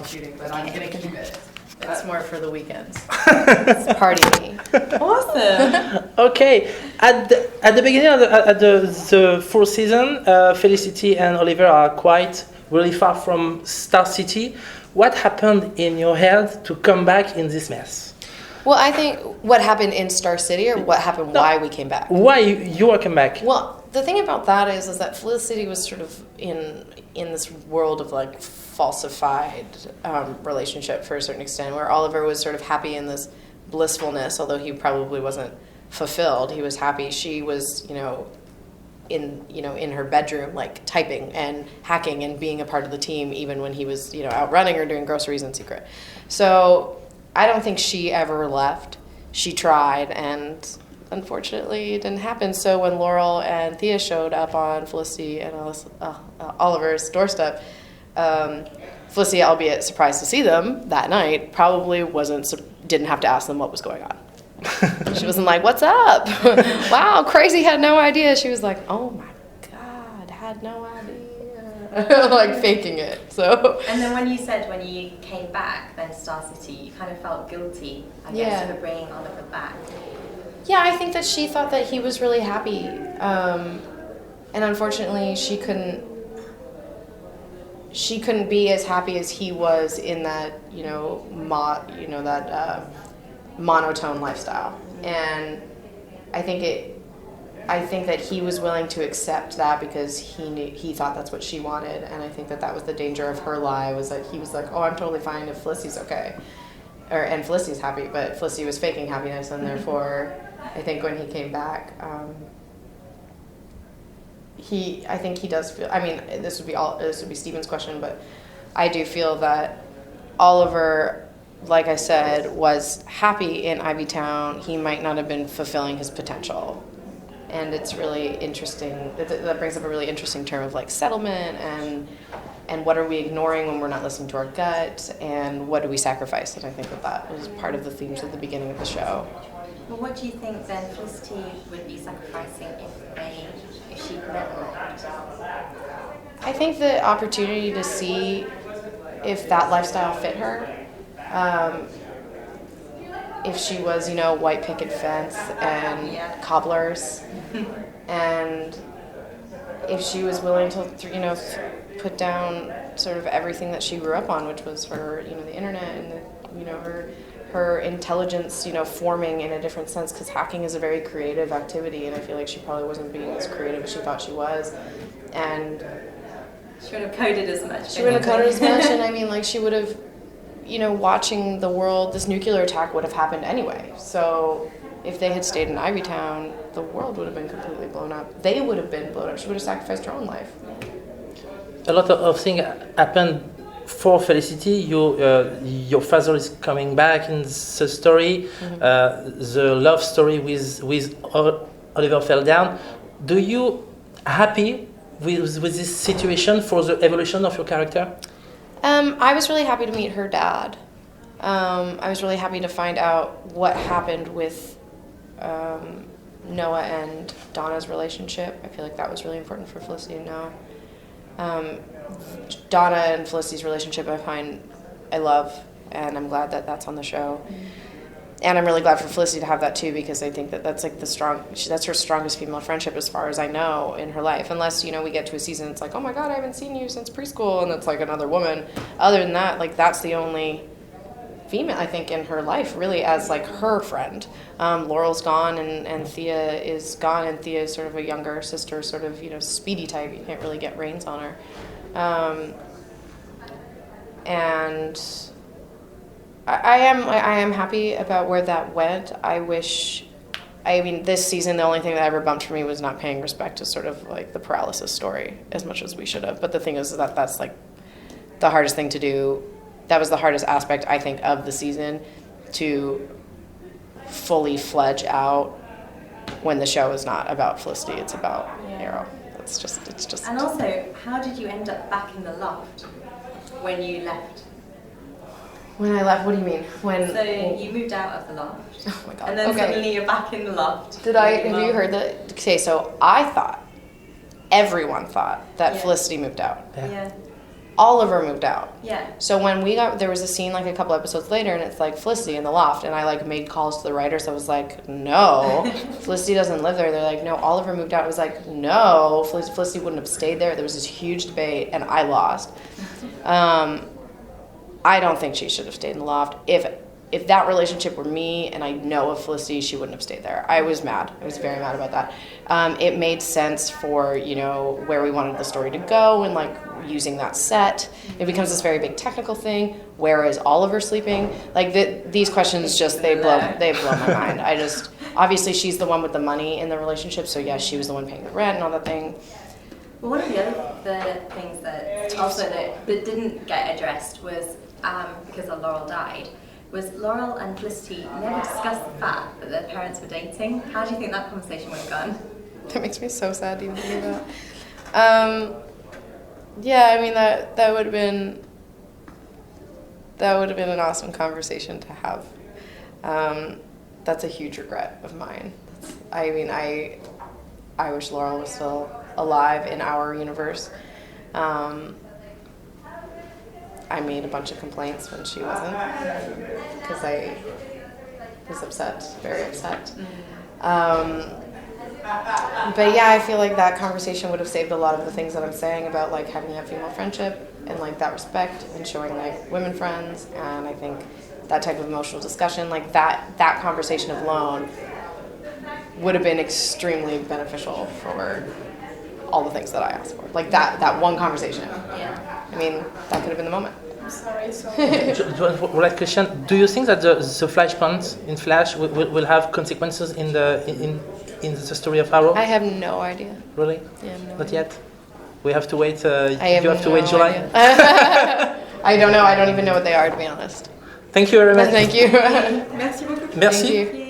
shooting, but I'm gonna keep it. It's more for the weekends. It's party. Awesome. Okay. At the beginning of the fourth season, Felicity and Oliver are quite really far from Star City. What happened in your head to come back in this mess? Well, I think what happened in Star City, or what happened why we came back. Why you are come back? Well, the thing about that is that Felicity was sort of in this world of like falsified relationship for a certain extent, where Oliver was sort of happy in this blissfulness, although he probably wasn't fulfilled. He was happy. She was, in her bedroom, like typing and hacking and being a part of the team, even when he was, out running or doing groceries in secret. So I don't think she ever left. She tried, and unfortunately it didn't happen. So when Laurel and Thea showed up on Felicity and Oliver's doorstep, Felicity, albeit surprised to see them that night, probably didn't have to ask them what was going on. She wasn't like, "What's up?" "Wow, crazy, had no idea." She was like, "Oh my God, had no idea." Like faking it. So. And then when you came back, then Star City, you kind of felt guilty, I guess, for bringing Oliver back. Yeah, I think that she thought that he was really happy, and unfortunately, she couldn't be as happy as he was in that, monotone lifestyle. And I think that he was willing to accept that because he thought that's what she wanted. And I think that was the danger of her lie, was that he was like, "Oh, I'm totally fine if Felicity's okay." And Felicity's happy, but Felicity was faking happiness, and therefore, I think when he came back, I think he does feel. I mean, this would be Stephen's question, but I do feel that Oliver, like I said, was happy in Ivy Town. He might not have been fulfilling his potential, and it's really interesting. That brings up a really interesting term of like settlement and what are we ignoring when we're not listening to our gut, and what do we sacrifice? And I think that was part of the themes at the beginning of the show. Well, what do you think then Felicity would be sacrificing if she never left? I think the opportunity to see if that lifestyle fit her, if she was, white picket fence and cobblers, and if she was willing to, put down sort of everything that she grew up on, which was her, the internet and her intelligence, forming in a different sense, because hacking is a very creative activity, and I feel like she probably wasn't being as creative as she thought she was, and she wouldn't have coded as much. She wouldn't have coded as much, and I mean, like, she would have, watching the world, this nuclear attack would have happened anyway. So if they had stayed in Ivy Town, the world would have been completely blown up. They would have been blown up. She would have sacrificed her own life. A lot of things happened for Felicity. Your father is coming back in the story. Mm-hmm. The love story with Oliver fell down. Do you happy with this situation for the evolution of your character? I was really happy to meet her dad. I was really happy to find out what happened with Noah and Donna's relationship. I feel like that was really important for Felicity to know. Donna and Felicity's relationship I love, and I'm glad that that's on the show. And I'm really glad for Felicity to have that too, because I think that that's like that's her strongest female friendship as far as I know in her life. Unless, we get to a season, it's like, "Oh my God, I haven't seen you since preschool," and it's like another woman. Other than that, like, that's the only female, I think, in her life, really, as like her friend. Laurel's gone, and Thea is gone, and Thea is sort of a younger sister, sort of, speedy type. You can't really get reins on her. And I am happy about where that went. This season, the only thing that ever bumped for me was not paying respect to sort of like the paralysis story as much as we should have. But the thing is that that's like the hardest thing to do. That was the hardest aspect, I think, of the season, to fully fledge out when the show is not about Felicity, it's about Arrow. It's just. And also, how did you end up back in the loft when you left? When I left, what do you mean? You moved out of the loft. Oh my God. And then suddenly you're back in the loft. Have you heard that? Okay, so everyone thought that Felicity moved out. Yeah. Oliver moved out. Yeah. So when there was a scene like a couple episodes later, and it's like Felicity in the loft, and I like made calls to the writers. I was like, no, Felicity doesn't live there. They're like, no, Oliver moved out. I was like, no, Felicity wouldn't have stayed there. There was this huge debate, and I lost. I don't think she should have stayed in the loft. If that relationship were me and I know of Felicity, she wouldn't have stayed there. I was mad. I was very mad about that. It made sense for, where we wanted the story to go and like using that set. It becomes this very big technical thing. Where is Oliver sleeping? Like these questions just, they blow my mind. Obviously she's the one with the money in the relationship. So yes, she was the one paying the rent and all that thing. Well, one of the other things that also that didn't get addressed was because Laurel died. Was Laurel and Felicity never discussed the fact that their parents were dating? How do you think that conversation would have gone? That makes me so sad to even think about. Yeah, I mean that would have been an awesome conversation to have. That's a huge regret of mine. I wish Laurel was still alive in our universe. I made a bunch of complaints when she wasn't because I was upset, very upset. But yeah, I feel like that conversation would have saved a lot of the things that I'm saying about like having that female friendship and like that respect and showing like women friends. And I think that type of emotional discussion, like that conversation alone would have been extremely beneficial for all the things that I asked for. Like that one conversation. Yeah. I mean, that could have been the moment. I'm sorry, so... Right question. Do you think that the flashpoint in Flash will have consequences in the story of Arrow? I have no idea. Really? Yeah, no Not idea. yet. We have to wait. You have to wait July. I don't know. I don't even know what they are, to be honest. Thank you very much. Thank you. Merci beaucoup. Merci. Thank you.